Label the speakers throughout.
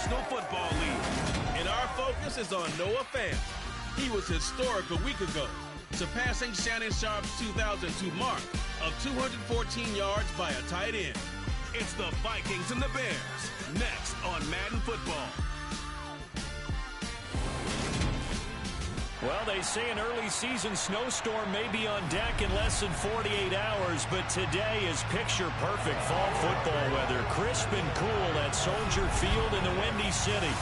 Speaker 1: National Football League. And our focus is on Noah Fant. He was historic a week ago, surpassing Shannon Sharp's 2002 mark of 214 yards by a tight end. It's the Vikings and the Bears, next on Madden Football.
Speaker 2: Well, they say an early season snowstorm may be on deck in less than 48 hours, but today is picture-perfect fall football weather. Crisp and cool at Soldier Field in the Windy City.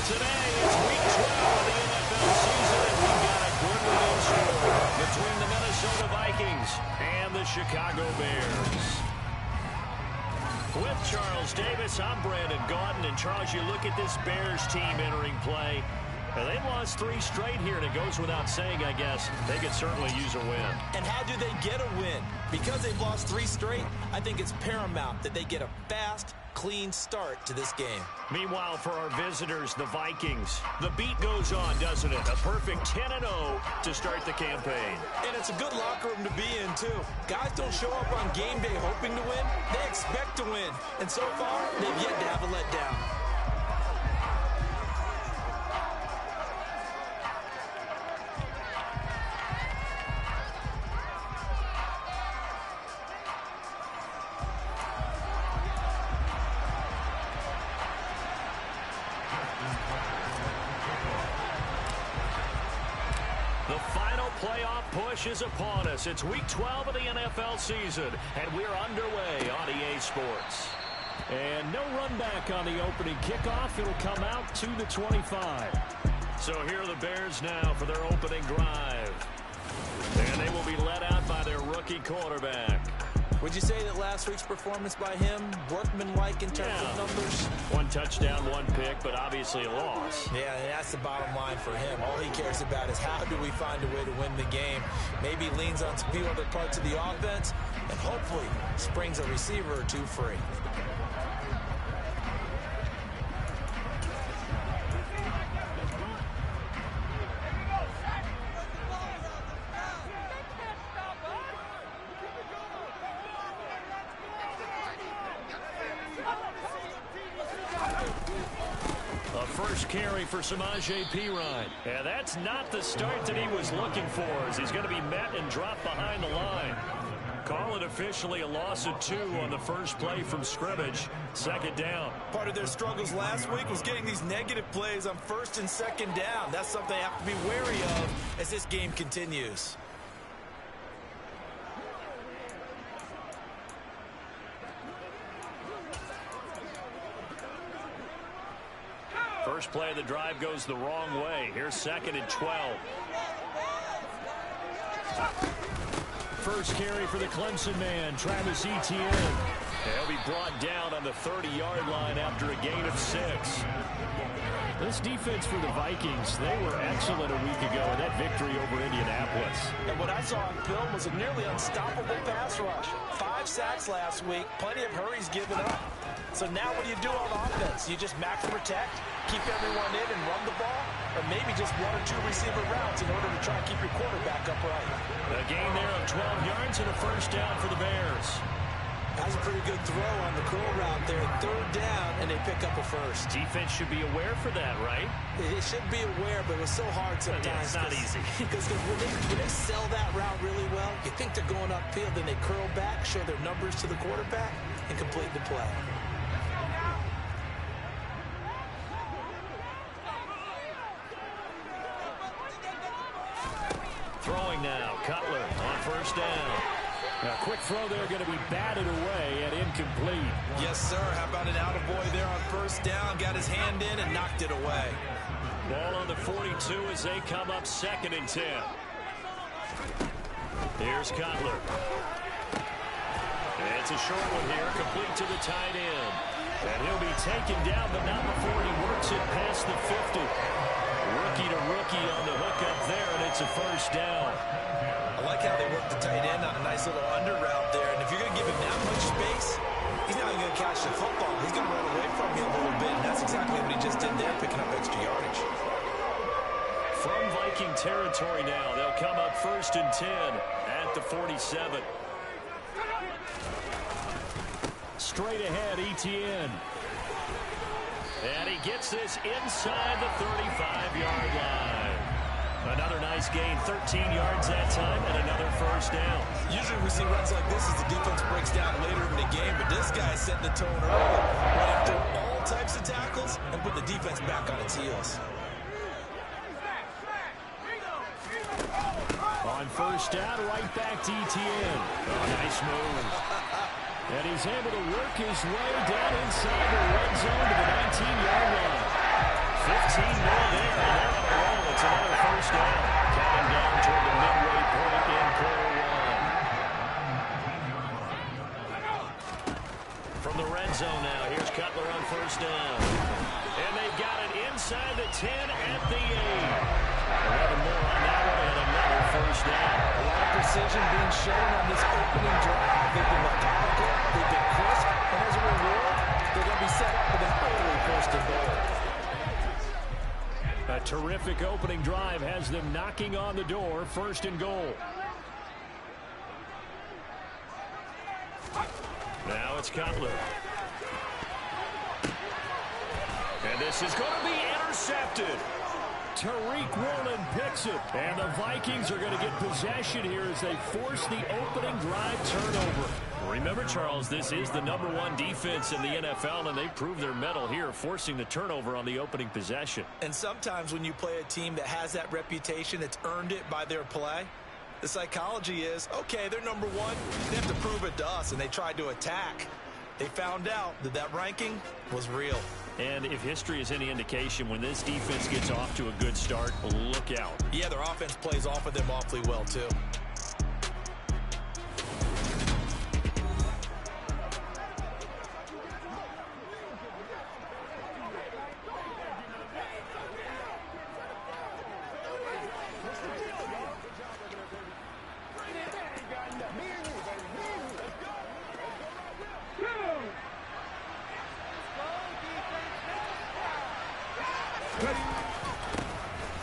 Speaker 2: Today is week 12 of the NFL season, and we've got a good one in store between the Minnesota Vikings and the Chicago Bears. With Charles Davis, I'm Brandon Gaudin, and Charles, you look at this Bears team entering play. They've lost 3 straight here, and it goes without saying, I guess, they could certainly use a win.
Speaker 3: And how do they get a win? Because they've lost 3 straight, I think it's paramount that they get a fast, clean start to this game.
Speaker 2: Meanwhile, for our visitors, the Vikings, the beat goes on, doesn't it? A perfect 10-0 to start the campaign.
Speaker 3: And it's a good locker room to be in, too. Guys don't show up on game day hoping to win. They expect to win. And so far, they've yet to have a letdown.
Speaker 2: Push is upon us. It's week 12 of the NFL season, and we're underway on EA Sports. And no run back on the opening kickoff. It'll come out to the 25. So here are the Bears now for their opening drive. And they will be led out by their rookie quarterback.
Speaker 3: Would you say that last week's performance by him, workmanlike in terms of numbers?
Speaker 2: 1 touchdown, 1 pick, but obviously a loss.
Speaker 3: Yeah, that's the bottom line for him. All he cares about is how do we find a way to win the game. Maybe leans on a few other parts of the offense, and hopefully springs a receiver or 2 free.
Speaker 2: Carry for Samaje Perine. And that's not the start that he was looking for, as he's going to be met and dropped behind the line. Call it officially a loss of 2 on the first play from scrimmage. 2nd down.
Speaker 3: Part of their struggles last week was getting these negative plays on 1st and 2nd down. That's something they have to be wary of as this game continues.
Speaker 2: First play of the drive goes the wrong way. Here's 2nd and 12. First carry for the Clemson man, Travis Etienne. He'll be brought down on the 30-yard line after a gain of 6. This defense for the Vikings, they were excellent a week ago in that victory over Indianapolis.
Speaker 3: And what I saw on film was a nearly unstoppable pass rush. 5 sacks last week, plenty of hurries given up. So now what do you do on offense? You just max protect, keep everyone in and run the ball, or maybe just 1 or 2 receiver routes in order to try and keep your quarterback upright.
Speaker 2: A gain there of 12 yards and a first down for the Bears.
Speaker 3: That's a pretty good throw on the curl route there. 3rd down, and they pick up a first.
Speaker 2: Defense should be aware for that, right?
Speaker 3: It should be aware, but it was so hard sometimes.
Speaker 2: Yeah, it's not easy.
Speaker 3: Because when they sell that route really well, you think they're going upfield, then they curl back, show their numbers to the quarterback, and complete the play.
Speaker 2: Throwing now, Cutler on 1st down. A quick throw there, going to be batted away and incomplete.
Speaker 3: Yes, sir. How about an attaboy there on 1st down? Got his hand in and knocked it away.
Speaker 2: Ball on the 42 as they come up 2nd and 10. Here's Cutler. It's a short one here, complete to the tight end. And he'll be taken down, but not before he works it past the 50. Rookie to rookie on the hook up there, and it's a first down.
Speaker 3: I like how they work the tight end on a nice little under route there. And if you're going to give him that much space, he's not even going to catch the football. He's going to run away from you a little bit, and that's exactly what he just did there, picking up extra yardage.
Speaker 2: From Viking territory now, they'll come up 1st and 10 at the 47. Straight ahead, Etienne. And he gets this inside the 35-yard line. Another nice gain, 13 yards that time, and another first down.
Speaker 3: Usually we see runs like this as the defense breaks down later in the game, but this guy's setting the tone early, running through all types of tackles and put the defense back on its heels.
Speaker 2: On first down, right back to ETN. Oh, nice move. And he's able to work his way down inside the red zone to the 19-yard line. 15 more there, and they're on a roll. It's another first down. Counting down toward the midway point in quarter one. From the red zone now, here's Cutler on first down. And they've got it inside the 10 at the 8. 11 more on that one, and another first down.
Speaker 3: A lot of precision being shown on this opening drive. They've been methodical, they've been crisp, and as a reward, they're going to be set up with an early first and goal.
Speaker 2: A terrific opening drive has them knocking on the door, first and goal. Now it's Cutler. And this is going to be intercepted. Tariq Woolen picks it. And the Vikings are going to get possession here as they force the opening drive turnover. Remember, Charles, this is the #1 defense in the NFL, and they prove their mettle here, forcing the turnover on the opening possession.
Speaker 3: And sometimes when you play a team that has that reputation, that's earned it by their play, the psychology is, okay, they're #1. They have to prove it to us, and they tried to attack. They found out that that ranking was real.
Speaker 2: And if history is any indication, when this defense gets off to a good start, look out.
Speaker 3: Yeah, their offense plays off of them awfully well, too.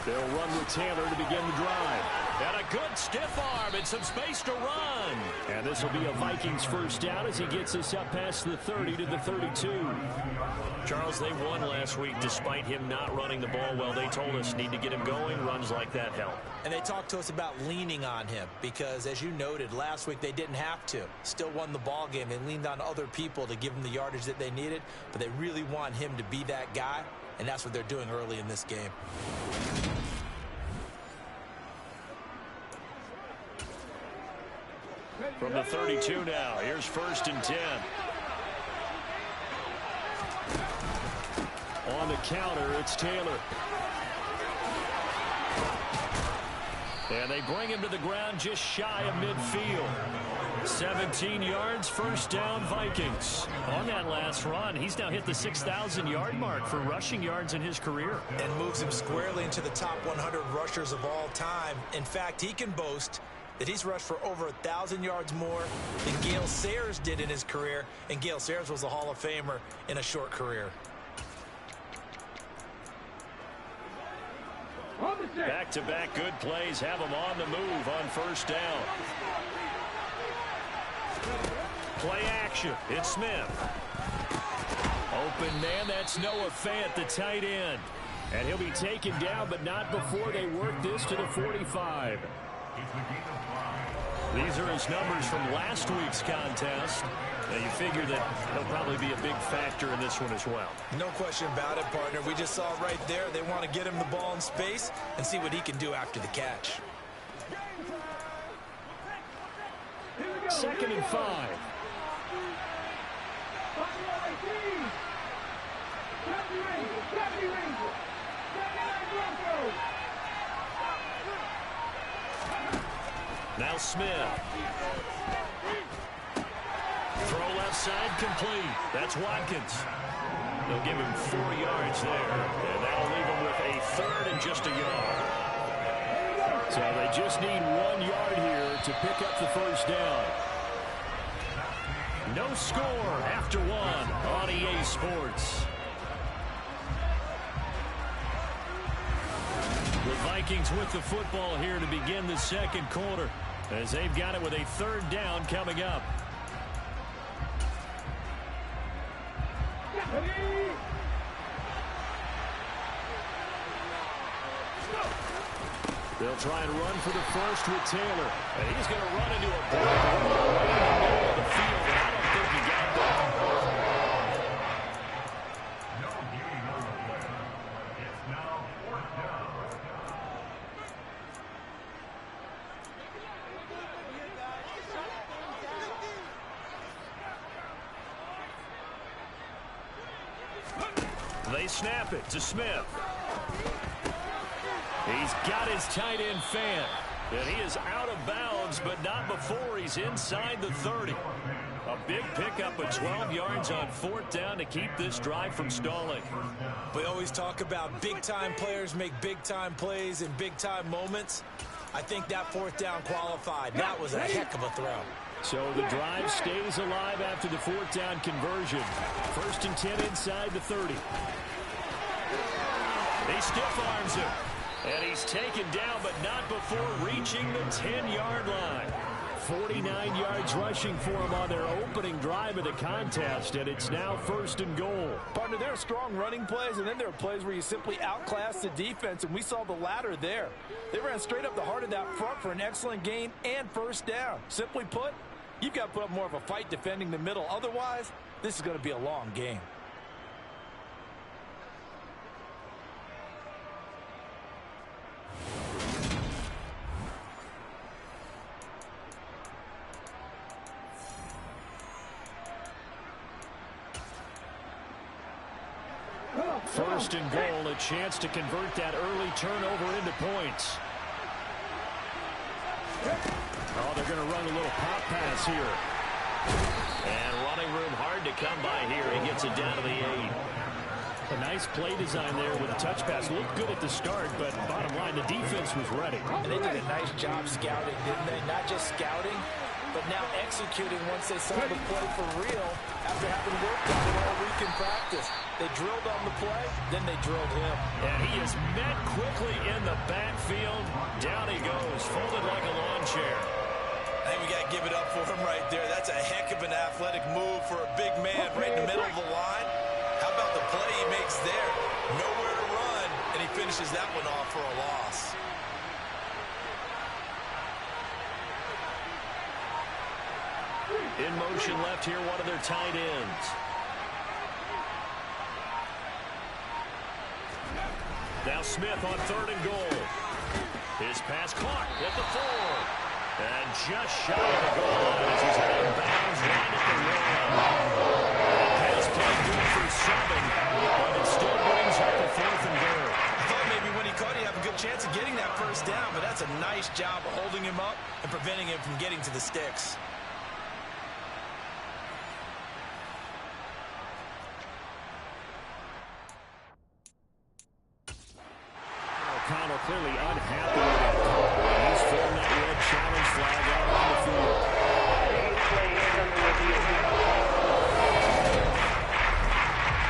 Speaker 2: They'll run with Taylor to begin the drive. And a good stiff arm and some space to run. And this will be a Vikings first down as he gets us up past the 30 to the 32. Charles, they won last week despite him not running the ball well. They told us need to get him going. Runs like that help.
Speaker 3: And they talked to us about leaning on him because, as you noted, last week they didn't have to. Still won the ball game. They leaned on other people to give them the yardage that they needed, but they really want him to be that guy, and that's what they're doing early in this game.
Speaker 2: From the 32 now, here's first and 10. On the counter, it's Taylor. And they bring him to the ground just shy of midfield. 17 yards, first down, Vikings. On that last run, he's now hit the 6,000-yard mark for rushing yards in his career.
Speaker 3: And moves him squarely into the top 100 rushers of all time. In fact, he can boast that he's rushed for over 1,000 yards more than Gale Sayers did in his career, and Gale Sayers was a Hall of Famer in a short career.
Speaker 2: Back-to-back good plays have him on the move on first down. Play action. It's Smith. Open man, that's Noah Fant, the tight end. And he'll be taken down, but not before they work this to the 45. These are his numbers from last week's contest. Now you figure that he'll probably be a big factor in this one as well.
Speaker 3: No question about it, partner. We just saw right there. They want to get him the ball in space and see what he can do after the catch.
Speaker 2: 2nd and 5. Now Smith. Throw left side complete. That's Watkins. They'll give him 4 yards there. And that'll leave him with a 3rd and just a yard. So they just need 1 yard here to pick up the first down. No score after 1 on EA Sports. The Vikings with the football here to begin the second quarter, as they've got it with a 3rd down coming up. They'll try and run for the first with Taylor. And he's going to run into a brick wall right in the middle of the field. And I don't think he got that. They snap it to Smith. He's got his tight end fan. And he is out of bounds, but not before he's inside the 30. A big pickup of 12 yards on 4th down to keep this drive from stalling.
Speaker 3: We always talk about big-time players make big-time plays in big-time moments. I think that 4th down qualified. That was a heck of a throw.
Speaker 2: So the drive stays alive after the 4th down conversion. 1st and 10 inside the 30. He stiff arms him. And he's taken down, but not before reaching the 10-yard line. 49 yards rushing for him on their opening drive of the contest, and it's now 1st and goal.
Speaker 3: Partner, there are strong running plays, and then there are plays where you simply outclass the defense, and we saw the latter there. They ran straight up the heart of that front for an excellent gain and 1st down. Simply put, you've got to put up more of a fight defending the middle. Otherwise, this is going to be a long game.
Speaker 2: First and goal, a chance to convert that early turnover into points. Oh, they're going to run a little pop pass here.
Speaker 4: And running room hard to come by here. He gets it down to the 8.
Speaker 2: A nice play design there with a touch pass. Looked good at the start, but bottom line, the defense was ready.
Speaker 3: And they did a nice job scouting, didn't they? Not just scouting, but now executing once they saw the play for real after having worked on it all week in practice. They drilled on the play, then they drilled him.
Speaker 2: And he is met quickly in the backfield. Down he goes, folded like a lawn chair.
Speaker 3: I think we got to give it up for him right there. That's a heck of an athletic move for a big man right in the middle of the line. How about the play he makes there? Nowhere to run, and he finishes that one off for a loss.
Speaker 2: In motion left here, one of their tight ends. Now Smith on 3rd and goal. His pass caught at the 4. And just shy of the goal line as he's out of bounds right at the line. Pass play good for 7, but it still brings up the 4th and goal.
Speaker 3: I thought maybe when he caught, he'd have a good chance of getting that 1st down, but that's a nice job of holding him up and preventing him from getting to the sticks.
Speaker 2: O'Connell clearly unhappy with that call. He's throwing that red challenge flag out on the field.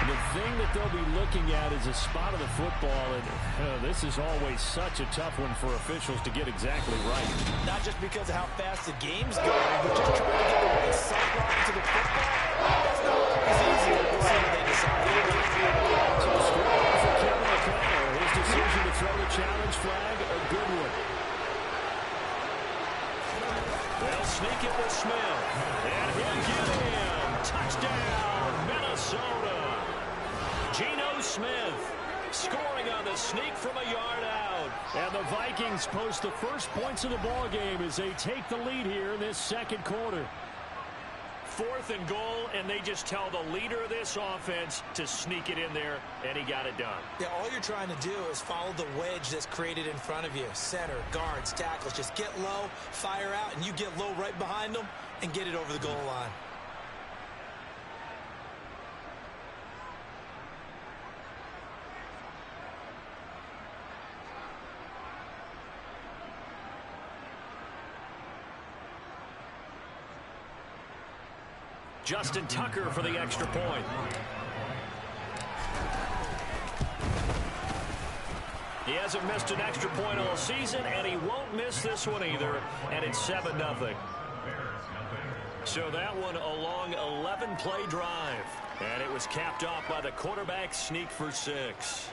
Speaker 2: The thing that they'll be looking at is a spot of the football, and this is always such a tough one for officials to get exactly right.
Speaker 3: Not just because of how fast the game's going, but just trying to get the right sight line to the football. That's not always easy. We'll see what they decide.
Speaker 2: So straight off for Kevin O'Connell. His decision to throw the challenge flag, a good one. They'll sneak it with Smith. And he'll get in. Touchdown, Minnesota. Geno Smith scoring on the sneak from a yard out. And the Vikings post the first points of the ball game as they take the lead here in this 2nd quarter. 4th and goal, and they just tell the leader of this offense to sneak it in there, and he got it done.
Speaker 3: Yeah, all you're trying to do is follow the wedge that's created in front of you. Center, guards, tackles. Just get low, fire out, and you get low right behind them and get it over the goal line.
Speaker 2: Justin Tucker for the extra point. He hasn't missed an extra point all season, and he won't miss this one either, and it's 7-0. So that one a long 11-play drive, and it was capped off by the quarterback sneak for 6.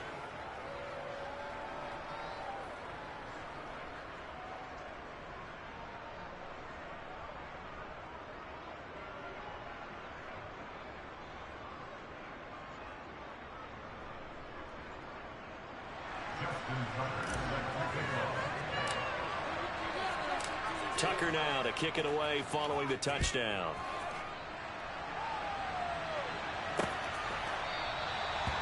Speaker 2: Tucker now to kick it away following the touchdown.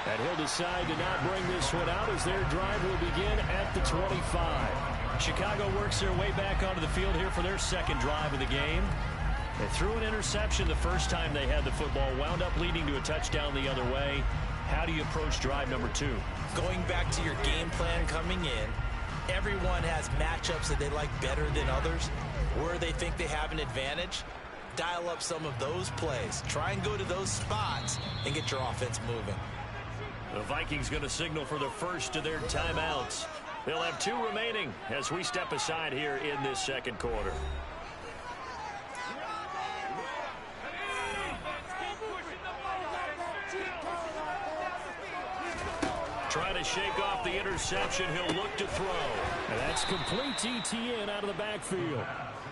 Speaker 2: And he'll decide to not bring this one out as their drive will begin at the 25. Chicago works their way back onto the field here for their second drive of the game. They threw an interception the first time they had the football, wound up leading to a touchdown the other way. How do you approach drive number 2?
Speaker 3: Going back to your game plan coming in, everyone has matchups that they like better than others. Where they think they have an advantage, dial up some of those plays. Try and go to those spots and get your offense moving.
Speaker 2: The Vikings going to signal for the first of their timeouts. They'll have 2 remaining as we step aside here in this second quarter. Trying to shake off the interception. He'll look to throw. And that's complete TTN out of the backfield.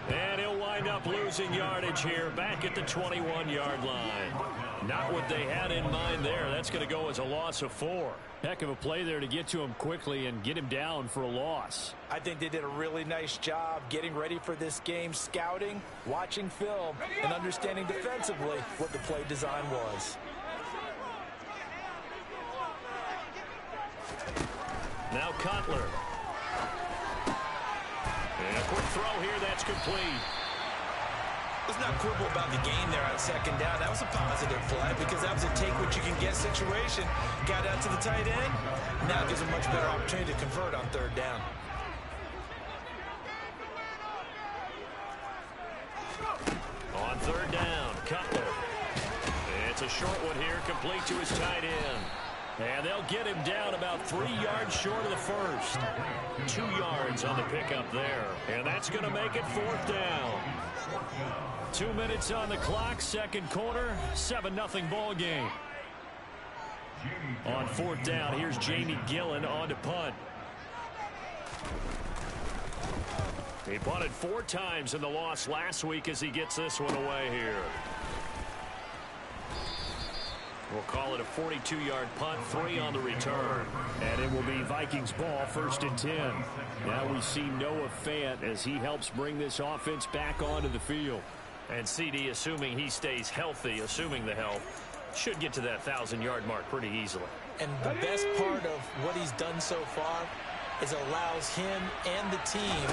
Speaker 2: And he'll wind up losing yardage here back at the 21-yard line. Not what they had in mind there. That's going to go as a loss of 4. Heck of a play there to get to him quickly and get him down for a loss.
Speaker 3: I think they did a really nice job getting ready for this game, scouting, watching film, and understanding defensively what the play design was.
Speaker 2: Now Cutler. And a quick throw here, that's complete.
Speaker 3: Let's not quibble about the gain there on second down. That was a positive play because that was a take-what-you-can-get situation. Got out to the tight end. Now it gives a much better opportunity to convert on third down.
Speaker 2: On third down, Cutler. It's a short one here, complete to his tight end. And they'll get him down about 3 yards short of the first. 2 yards on the pickup there. And that's going to make it fourth down. 2 minutes on the clock, second quarter, 7-0 ball game. On fourth down, here's Jamie Gillen on to punt. He punted 4 times in the loss last week as he gets this one away here. We'll call it a 42-yard punt, 3 on the return. And it will be Vikings ball, 1st and 10. Now we see Noah Fant as he helps bring this offense back onto the field. And CD, assuming he stays healthy, assuming the health, should get to that 1,000-yard mark pretty easily.
Speaker 3: And the best part of what he's done so far is allows him and the team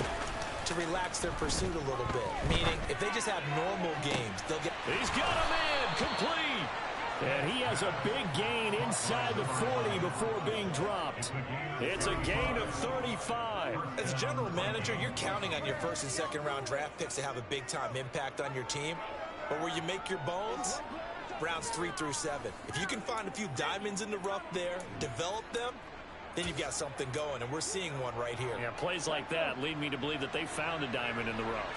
Speaker 3: to relax their pursuit a little bit. Meaning, if they just have normal games, they'll get...
Speaker 2: He's got him in, complete. And he has a big gain inside the 40 before being dropped. It's a gain of 35.
Speaker 3: As a general manager, you're counting on your first and second round draft picks to have a big-time impact on your team. But where you make your bones, rounds 3 through 7. If you can find a few diamonds in the rough there, develop them, then you've got something going, and we're seeing one right here.
Speaker 2: Yeah, plays like that lead me to believe that they found a diamond in the rough.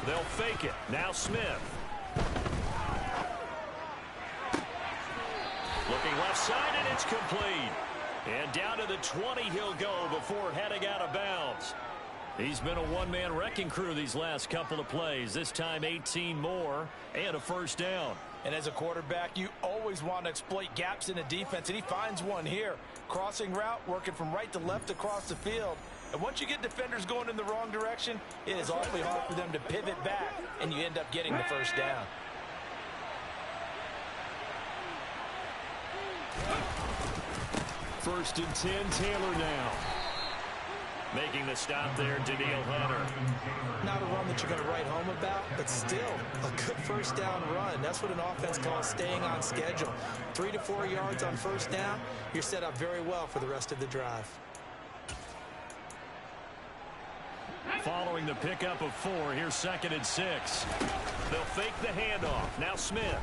Speaker 2: They'll fake it. Now Smith. Looking left side, and it's complete. And down to the 20 he'll go before heading out of bounds. He's been a one-man wrecking crew these last couple of plays. This time 18 more and a first down.
Speaker 3: And as a quarterback, you always want to exploit gaps in a defense, and he finds one here. Crossing route, working from right to left across the field. And once you get defenders going in the wrong direction, it is awfully hard for them to pivot back, and you end up getting the first down.
Speaker 2: First and 10, Taylor now. Making the stop there, Daniil Hunter.
Speaker 3: Not a run that you're going to write home about, but still a good first down run. That's what an offense calls staying on schedule. 3 to 4 yards on first down, you're set up very well for the rest of the drive.
Speaker 2: Following the pickup of 4, here's 2nd and 6. They'll fake the handoff. Now Smith.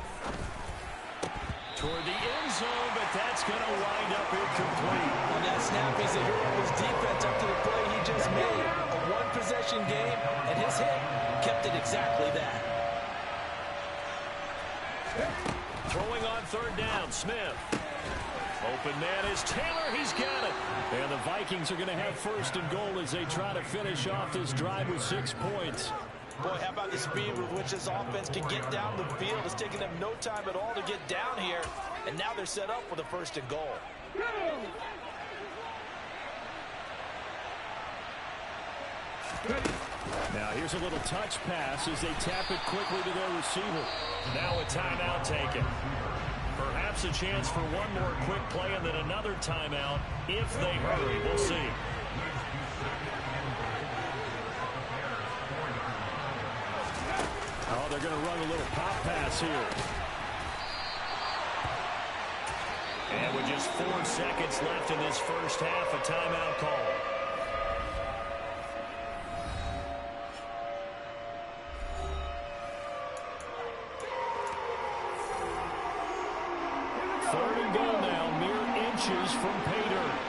Speaker 2: Toward the end zone, but that's going to wind up incomplete.
Speaker 3: On that snap, he's a hero of his defense up to the play he just made. A one-possession game, and his hit kept it exactly that.
Speaker 2: Throwing on third down, Smith. Open man is Taylor. He's got it. And the Vikings are going to have 1st and goal as they try to finish off this drive with 6 points.
Speaker 3: Boy, how about the speed with which this offense can get down the field? It's taking them no time at all to get down here. And now they're set up with a 1st and goal.
Speaker 2: Now here's a little touch pass as they tap it quickly to their receiver. Now a timeout taken. Perhaps a chance for one more quick play and then another timeout if they hurry. We'll see. Oh, they're going to run a little pop pass here. And with just 4 seconds left in this first half, a timeout call. Third and goal now, mere inches from pay dirt.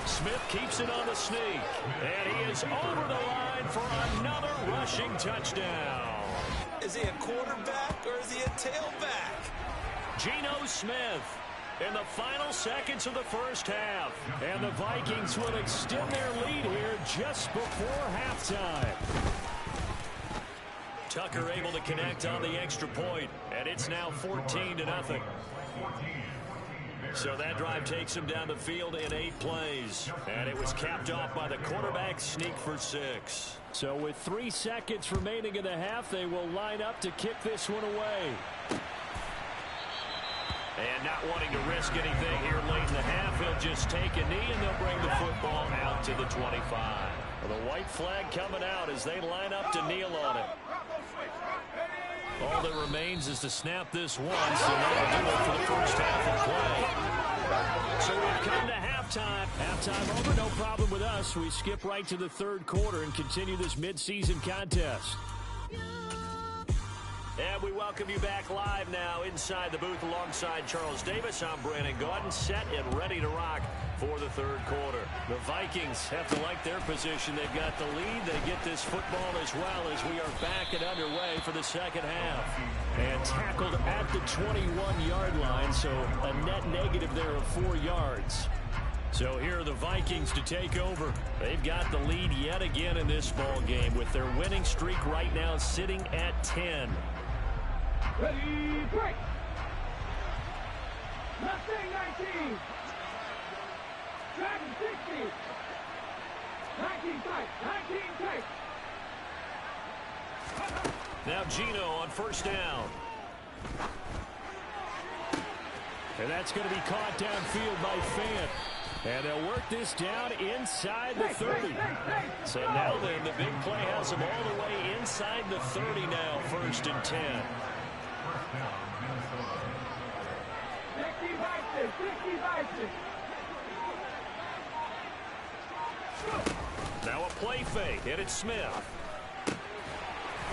Speaker 2: Smith keeps it on the sneak, and he is over the line for another rushing touchdown.
Speaker 3: Is he a quarterback or is he a tailback?
Speaker 2: Geno Smith in the final seconds of the first half. And the Vikings will extend their lead here just before halftime. Tucker able to connect on the extra point, and it's now 14-0. So that drive takes him down the field in 8 plays. And it was capped off by the quarterback sneak for 6. So with 3 seconds remaining in the half, they will line up to kick this one away. And not wanting to risk anything here late in the half, he'll just take a knee and they'll bring the football out to the 25. Well, the white flag coming out as they line up to kneel on it. All that remains is to snap this one, so that'll do it for the first half of play. So we've come to halftime. Halftime over, no problem with us. We skip right to the third quarter and continue this midseason contest. And we welcome you back live now inside the booth alongside Charles Davis. I'm Brandon Gaudin, set and ready to rock for the third quarter. The Vikings have to like their position. They've got the lead. They get this football as well as we are back and underway for the second half. And tackled at the 21-yard line, so a net negative there of 4 yards. So here are the Vikings to take over. They've got the lead yet again in this ball game with their winning streak right now sitting at 10.
Speaker 5: Ready, break! Mustang 19! Dragon 60! 19 fight! 19 take!
Speaker 2: Now Geno on first down. And that's going to be caught downfield by Fant. And they'll work this down inside the 30. So now then, the big play has them all the way inside the 30 now, 1st and 10. Now a play fake, and it's Smith.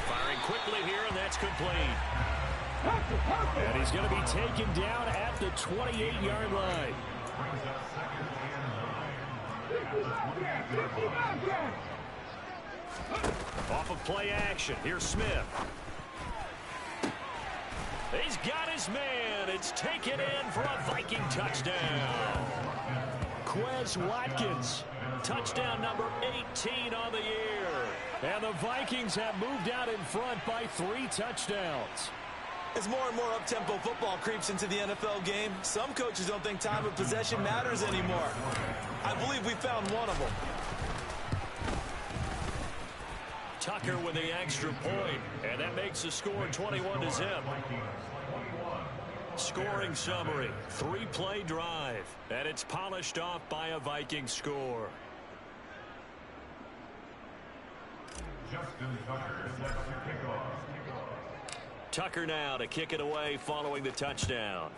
Speaker 2: Firing quickly here, and that's complete. And he's going to be taken down at the 28-yard line. Off of play action, here's Smith. He's got his man. It's taken in for a Viking touchdown. Quez Watkins, touchdown number 18 on the year. And the Vikings have moved out in front by 3 touchdowns.
Speaker 3: As more and more up-tempo football creeps into the NFL game, some coaches don't think time of possession matters anymore. I believe we found one of them.
Speaker 2: Tucker with the extra point, and that makes the score 21-0. Scoring summary, 3-play drive, and it's polished off by a Viking score. Tucker now to kick it away following the touchdown.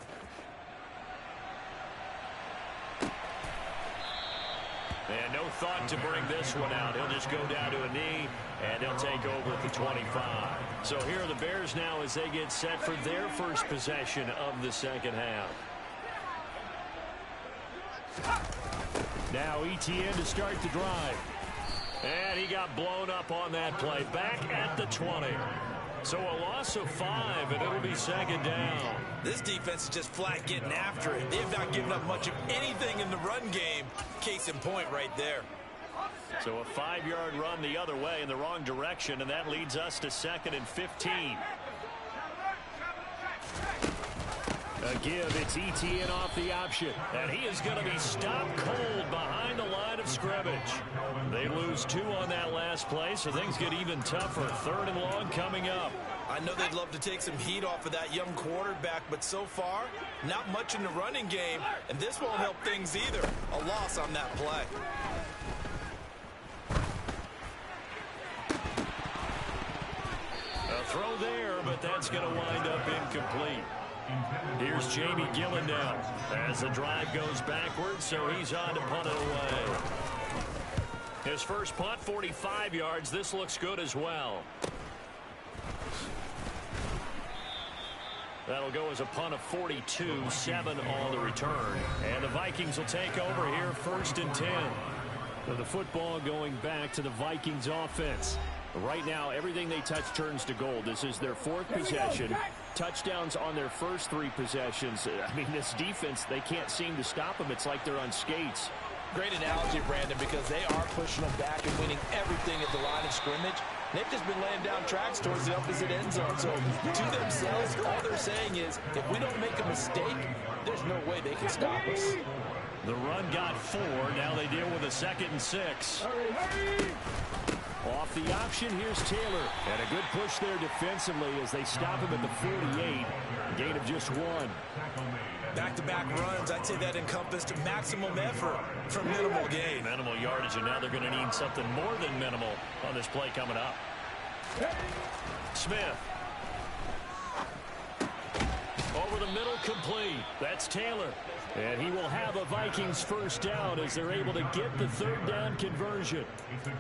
Speaker 2: And no thought to bring this one out. He'll just go down to a knee, and he'll take over at the 25. So here are the Bears now as they get set for their first possession of the second half. Now ETN to start the drive. And he got blown up on that play. Back at the 20. So a loss of 5, and it'll be second down.
Speaker 3: This defense is just flat getting after it. They've not given up much of anything in the run game. Case in point right there.
Speaker 2: So a 5-yard run the other way in the wrong direction, and that leads us to 2nd and 15. A give, it's ETN off the option, and he is going to be stopped cold behind the line of scrimmage. They lose 2 on that last play, so things get even tougher. 3rd and long coming up.
Speaker 3: I know they'd love to take some heat off of that young quarterback, but so far, not much in the running game, and this won't help things either. A loss on that play.
Speaker 2: A throw there, but that's going to wind up incomplete. Here's Jamie Gillen now as the drive goes backwards, so he's on to punt it away. His first punt, 45 yards. This looks good as well. That'll go as a punt of 42, 7 on the return. And the Vikings will take over here, 1st and 10. So the football going back to the Vikings offense. Right now, everything they touch turns to gold. This is their 4th possession. Touchdowns on their first 3 possessions. I mean, this defense, they can't seem to stop them. It's like they're on skates.
Speaker 3: Great analogy, Brandon, because they are pushing them back and winning everything at the line of scrimmage. They've just been laying down tracks towards the opposite end zone. So to themselves, all they're saying is, if we don't make a mistake, there's no way they can stop us.
Speaker 2: The run got 4. Now they deal with a 2nd and 6. Off the option, here's Taylor. And a good push there defensively as they stop him at the 48. Gain of just 1.
Speaker 3: Back-to-back runs, I'd say that encompassed maximum effort for minimal gain.
Speaker 2: Minimal yardage, and now they're going to need something more than minimal on this play coming up. Smith. Over the middle, complete. That's Taylor. And he will have a Vikings first down as they're able to get the 3rd down conversion.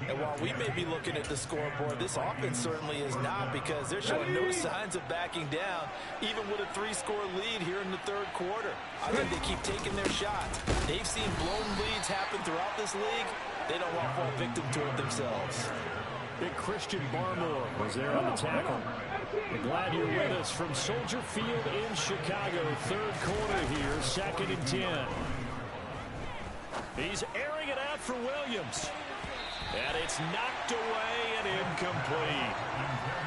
Speaker 3: And while we may be looking at the scoreboard, this offense certainly is not, because they're showing no signs of backing down, even with a 3-score lead here in the 3rd quarter. I think they keep taking their shots. They've seen blown leads happen throughout this league. They don't want to fall victim to it themselves.
Speaker 2: Big Christian Barmore was there on the tackle. We're glad you're with us from Soldier Field in Chicago. 3rd quarter here, 2nd and 10. He's airing it out for Williams. And it's knocked away and incomplete.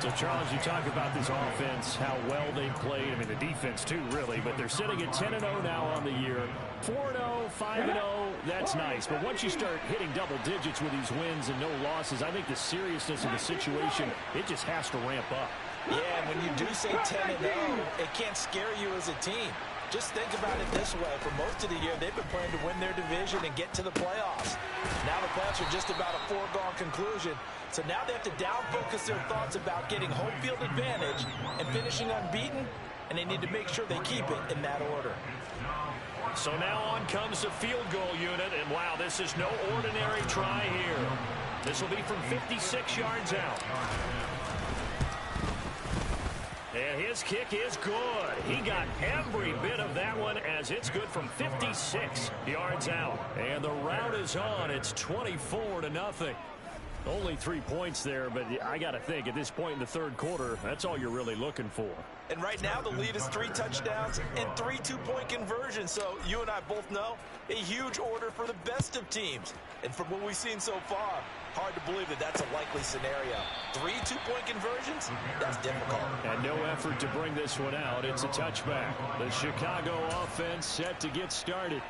Speaker 2: So, Charles, you talk about this offense, how well they played. I mean, the defense, too, really. But they're sitting at 10-0 now on the year. 4-0, 5-0, that's nice. But once you start hitting double digits with these wins and no losses, I think the seriousness of the situation, it just has to ramp up.
Speaker 3: Yeah, and when you do say 10-0, it can't scare you as a team. Just think about it this way. For most of the year, they've been playing to win their division and get to the playoffs. Now the playoffs are just about a foregone conclusion. So now they have to down-focus their thoughts about getting home field advantage and finishing unbeaten, and they need to make sure they keep it in that order.
Speaker 2: So now on comes the field goal unit, and wow, this is no ordinary try here. This will be from 56 yards out. And his kick is good. He got every bit of that one as it's good from 56 yards out. And the route is on. It's 24-0. Only 3 points there, but I got to think at this point in the 3rd quarter, that's all you're really looking for.
Speaker 3: And right now the lead is 3 touchdowns and 3 two-point conversions. So you and I both know a huge order for the best of teams. And from what we've seen so far, hard to believe that that's a likely scenario. 3 two-point conversions? That's difficult.
Speaker 2: And no effort to bring this one out. It's a touchback. The Chicago offense set to get started.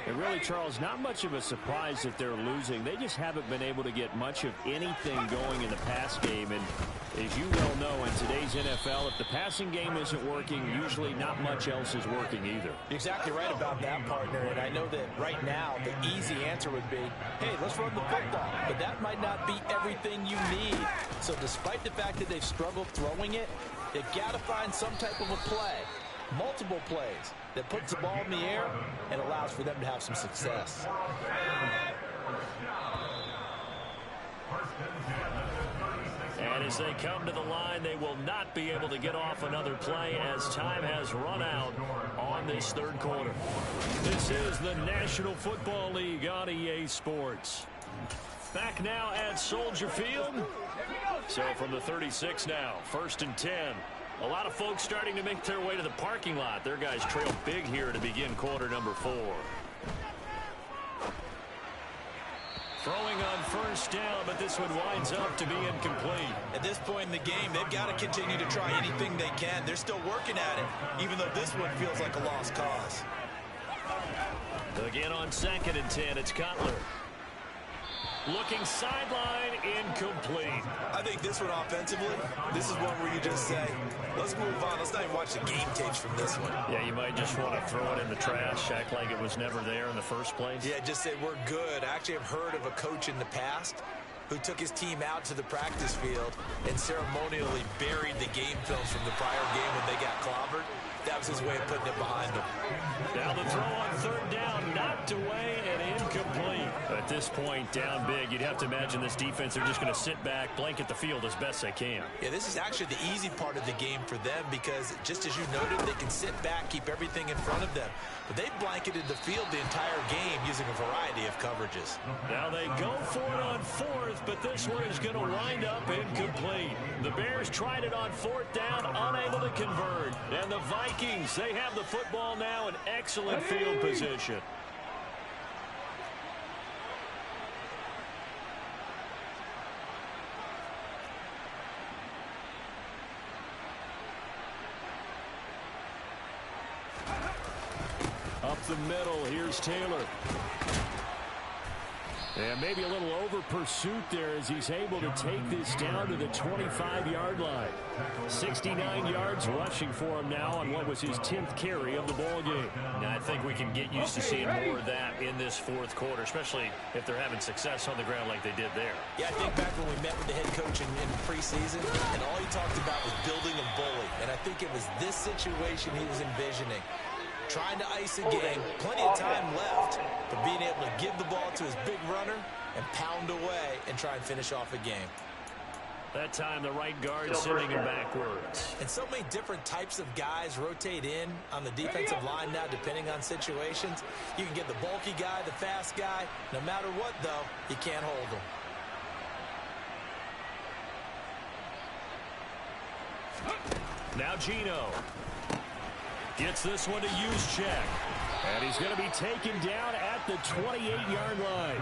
Speaker 2: And really, Charles, not much of a surprise that they're losing. They just haven't been able to get much of anything going in the pass game. And as you well know, in today's NFL, if the passing game isn't working, usually not much else is working either.
Speaker 3: You're exactly right about that, partner. And I know that right now the easy answer would be, hey, let's run the football. But that might not be everything you need. So despite the fact that they've struggled throwing it, they've got to find some type of a play, multiple plays, that puts the ball in the air and allows for them to have some success.
Speaker 2: And as they come to the line, they will not be able to get off another play as time has run out on this 3rd quarter. This is the National Football League on EA Sports. Back now at Soldier Field. So from the 36 now, 1st and 10. A lot of folks starting to make their way to the parking lot. Their guys trail big here to begin quarter number 4. Throwing on first down, but this one winds up to be incomplete.
Speaker 3: At this point in the game, they've got to continue to try anything they can. They're still working at it, even though this one feels like a lost cause.
Speaker 2: Again on 2nd and 10, it's Cutler. Looking sideline, incomplete.
Speaker 3: I think this one offensively, this is one where you just say, let's move on. Let's not even watch the game tapes from this one.
Speaker 2: Yeah, you might just want to throw it in the trash, act like it was never there in the first place.
Speaker 3: Yeah, just say we're good. I actually have heard of a coach in the past who took his team out to the practice field and ceremonially buried the game films from the prior game when they got clobbered. That was his way of putting it behind them.
Speaker 2: Now the throw on 3rd down, knocked away and incomplete. At this point, down big, you'd have to imagine this defense are just going to sit back, blanket the field as best they can.
Speaker 3: Yeah, this is actually the easy part of the game for them because, just as you noted, they can sit back, keep everything in front of them. But they blanketed the field the entire game using a variety of coverages.
Speaker 2: Now they go for it on 4th, but this one is going to wind up incomplete. The Bears tried it on 4th down, unable to convert. And the Vikings, they have the football now in excellent field position. Up the middle, here's Taylor. And maybe a little over pursuit there as he's able to take this down to the 25-yard line. 69 yards rushing for him now on what was his 10th carry of the ball game. Now, I think we can get used to seeing more of that in this 4th quarter, especially if they're having success on the ground like they did there.
Speaker 3: Yeah, I think back when we met with the head coach in preseason, and all he talked about was building a bully. And I think it was this situation he was envisioning. Trying to ice a game, plenty of time left, but being able to give the ball to his big runner and pound away and try and finish off a game.
Speaker 2: That time the right guard sending him backwards.
Speaker 3: And so many different types of guys rotate in on the defensive line now depending on situations. You can get the bulky guy, the fast guy. No matter what, though, you can't hold them.
Speaker 2: Now Gino. Gets this one to Juszczyk. And he's going to be taken down at the 28-yard line.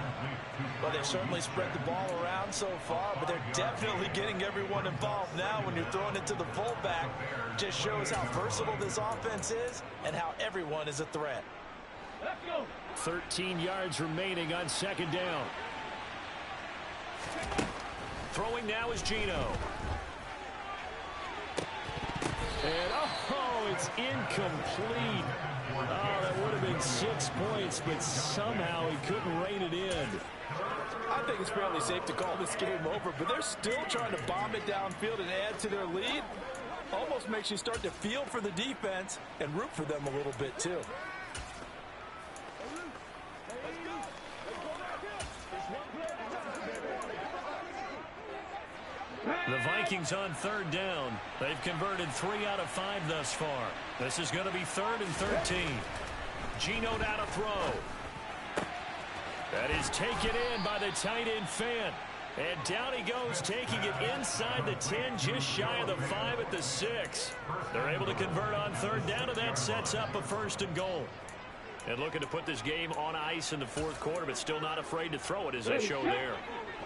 Speaker 3: Well, they've certainly spread the ball around so far, but they're definitely getting everyone involved now when you're throwing it to the fullback. Just shows how versatile this offense is and how everyone is a threat.
Speaker 2: 13 yards remaining on 2nd down. Throwing now is Gino. And, it's incomplete. Oh, that would have been 6 points, but somehow he couldn't rein it in.
Speaker 3: I think it's fairly safe to call this game over, but they're still trying to bomb it downfield and add to their lead. Almost makes you start to feel for the defense and root for them a little bit, too.
Speaker 2: The Vikings on 3rd down. They've converted 3 out of 5 thus far. This is going to be 3rd and 13. Gino now to throw. That is taken in by the tight end Fant. And down he goes, taking it inside the 10, just shy of the 5 at the 6. They're able to convert on 3rd down, and that sets up a 1st and goal. And looking to put this game on ice in the 4th quarter, but still not afraid to throw it as they show there.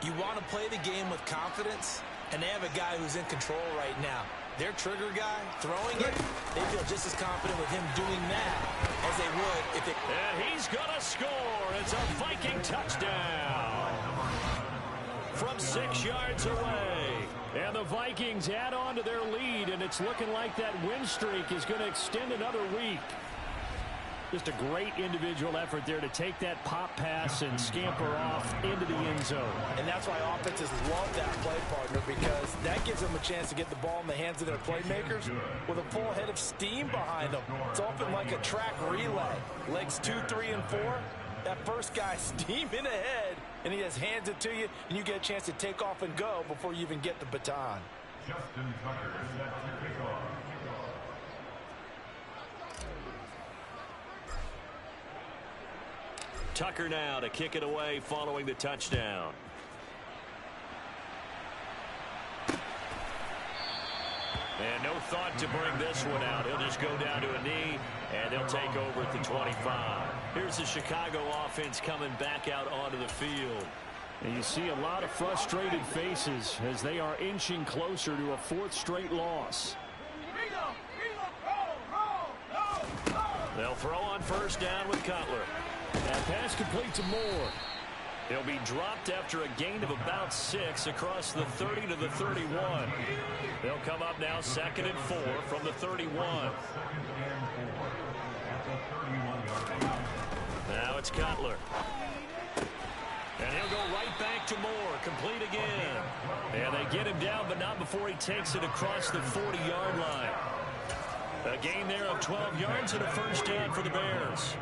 Speaker 3: You want to play the game with confidence, and they have a guy who's in control right now. Their trigger guy throwing it, they feel just as confident with him doing that as they would if they...
Speaker 2: And he's going to score. It's a Viking touchdown from 6 yards away. And the Vikings add on to their lead, and it's looking like that win streak is going to extend another week. Just a great individual effort there to take that pop pass and scamper off into the end zone.
Speaker 3: And that's why offenses love that play partner, because that gives them a chance to get the ball in the hands of their playmakers with a full head of steam behind them. It's often like a track relay. Legs 2, 3, and 4. That first guy steaming ahead, and he just hands it to you, and you get a chance to take off and go before you even get the baton.
Speaker 5: Justin Tucker set to kick off.
Speaker 2: Tucker now to kick it away following the touchdown. And no thought to bring this one out. He'll just go down to a knee, and they'll take over at the 25. Here's the Chicago offense coming back out onto the field. And you see a lot of frustrated faces as they are inching closer to a 4th straight loss.
Speaker 4: They'll throw on first down with Cutler.
Speaker 2: That pass complete to Moore. He'll be dropped after a gain of about 6 across the 30 to the 31. They'll come up now 2nd and 4 from the 31. Now it's Cutler. And he'll go right back to Moore. Complete again. And they get him down, but not before he takes it across the 40-yard line. A gain there of 12 yards and a first down for the Bears.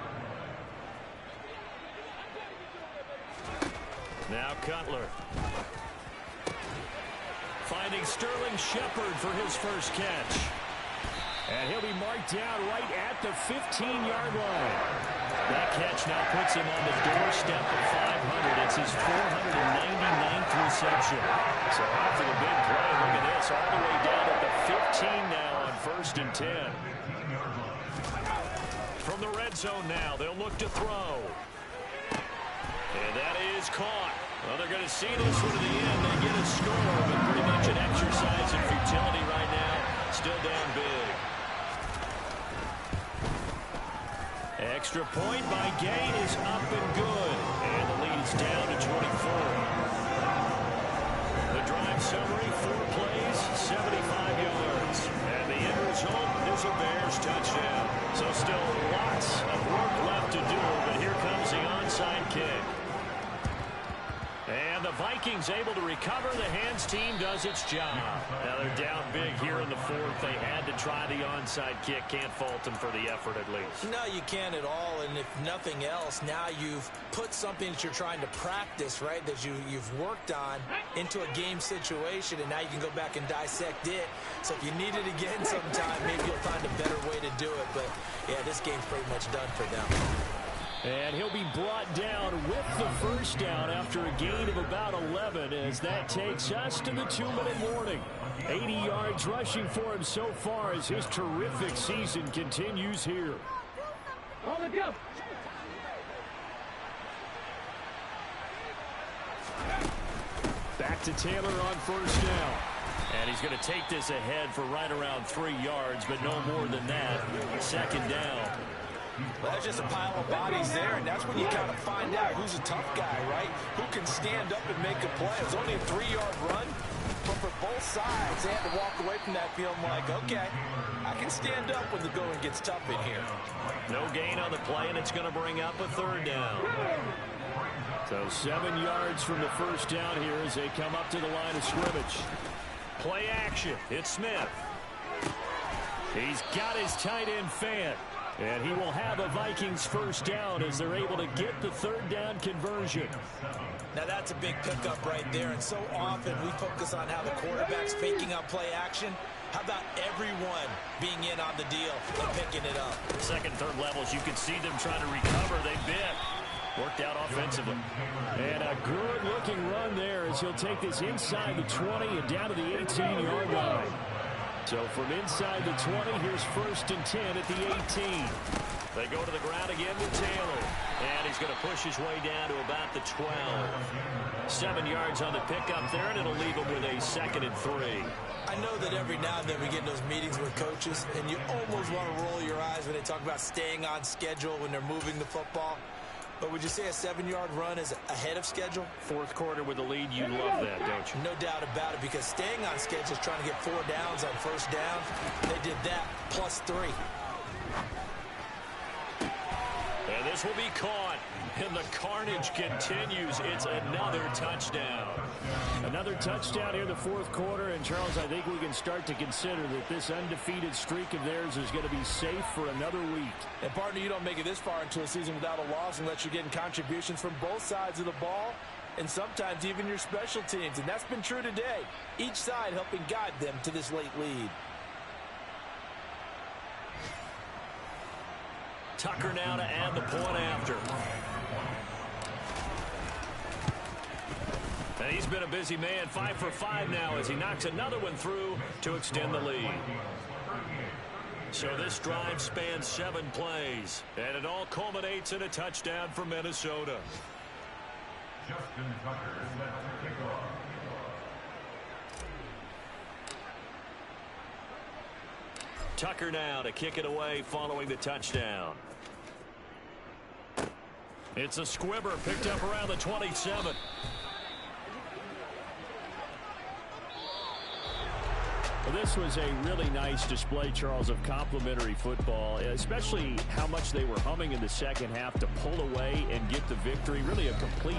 Speaker 2: Now Cutler. Finding Sterling Shepard for his first catch. And he'll be marked down right at the 15-yard line. That catch now puts him on the doorstep of 500. It's his 499th reception. So after the big play, look at this, all the way down at the 15 now on 1st and 10. From the red zone now, they'll look to throw. And that is caught. Well, they're going to see this one to the end. They get a score, but pretty much an exercise in futility right now. Still down big. Extra point by Gay is up and good. And the lead is down to 24. The drive summary, 4 plays, 75 yards. And the end result is a Bears touchdown. So still lots of work left to do, but here comes the onside kick. And the Vikings able to recover. The hands team does its job. Now they're down big here in the 4th. They had to try the onside kick. Can't fault them for the effort at least.
Speaker 3: No, you can't at all. And if nothing else, now you've put something that you're trying to practice, right, that you've worked on into a game situation, and now you can go back and dissect it. So if you need it again sometime, maybe you'll find a better way to do it. But, yeah, this game's pretty much done for them.
Speaker 2: And he'll be brought down with the first down after a gain of about 11 as that takes us to the 2-minute warning. 80 yards rushing for him so far as his terrific season continues here. Back to Taylor on first down. And he's going to take this ahead for right around 3 yards, but no more than that. 2nd down.
Speaker 3: Well, that's just a pile of bodies there, and that's when you kind of find out who's a tough guy, right? Who can stand up and make a play. It was only a 3-yard run, but for both sides, they had to walk away from that feeling like, okay, I can stand up when the going gets tough in here.
Speaker 4: No gain on the play, and it's going to bring up a 3rd down.
Speaker 2: So 7 yards from the first down here as they come up to the line of scrimmage.
Speaker 4: Play action. It's Smith.
Speaker 2: He's got his tight end Fant. And he will have a Vikings first down as they're able to get the 3rd down conversion.
Speaker 3: Now that's a big pickup right there, and so often we focus on how the quarterback's faking out play action. How about everyone being in on the deal and picking it up?
Speaker 4: 2nd, 3rd levels, you can see them trying to recover. They bit. Worked out offensively.
Speaker 2: And a good-looking run there as he'll take this inside the 20 and down to the 18-yard line. So from inside the 20, here's 1st and 10 at the 18.
Speaker 4: They go to the ground again with Taylor. And he's going to push his way down to about the 12. 7 yards on the pickup there, and it'll leave him with a 2nd and 3.
Speaker 3: I know that every now and then we get in those meetings with coaches, and you almost want to roll your eyes when they talk about staying on schedule when they're moving the football. But would you say a 7-yard run is ahead of schedule?
Speaker 4: 4th quarter with the lead, you love that, don't you?
Speaker 3: No doubt about it, because staying on schedule is trying to get 4 downs on first down. They did that, plus 3.
Speaker 4: And this will be caught. And the carnage continues. It's another touchdown.
Speaker 2: Another touchdown here in the 4th quarter. And, Charles, I think we can start to consider that this undefeated streak of theirs is going to be safe for another week.
Speaker 3: And, partner, you don't make it this far into a season without a loss unless you're getting contributions from both sides of the ball and sometimes even your special teams. And that's been true today. Each side helping guide them to this late lead.
Speaker 4: Tucker now to add the point after. And he's been a busy man, 5 for 5 now as he knocks another one through to extend the lead. So this drive spans 7 plays, and it all culminates in a touchdown for Minnesota. Tucker now to kick it away following the touchdown. It's a squibber picked up around the 27.
Speaker 2: Well, this was a really nice display, Charles, of complimentary football, especially how much they were humming in the second half to pull away and get the victory. Really a complete